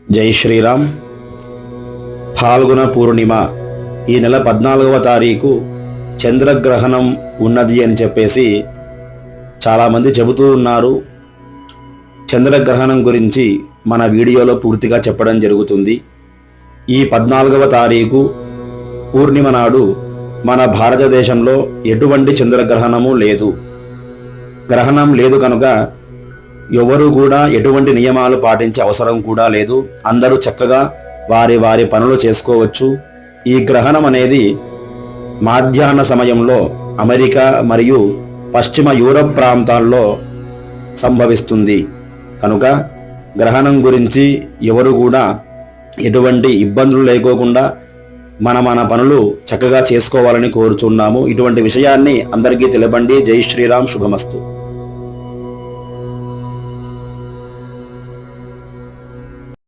జై శ్రీరామ్. ఫాల్గుణ పూర్ణిమ ఈ నెల 14వ తారీఖు చంద్రగ్రహణం ఉన్నది అని చెప్పేసి చాలామంది చెబుతూ ఉన్నారు. చంద్రగ్రహణం గురించి మన వీడియోలో పూర్తిగా చెప్పడం జరుగుతుంది. ఈ 14వ తారీఖు పూర్ణిమ నాడు మన భారతదేశంలో ఎటువంటి చంద్రగ్రహణము లేదు. గ్రహణం లేదు కనుక ఎవరు కూడా ఎటువంటి నియమాలు పాటించే అవసరం కూడా లేదు. అందరూ చక్కగా వారి వారి పనులు చేసుకోవచ్చు. ఈ గ్రహణం అనేది మధ్యాహ్న సమయంలో అమెరికా మరియు పశ్చిమ యూరప్ ప్రాంతాల్లో సంభవిస్తుంది కనుక గ్రహణం గురించి ఎవరు కూడా ఎటువంటి ఇబ్బందులు లేకోకుండా మన పనులు చక్కగా చేసుకోవాలని కోరుచున్నాము. ఇటువంటి విషయాన్ని అందరికీ తెలపండి. జై శ్రీరామ్. శుభమస్తు.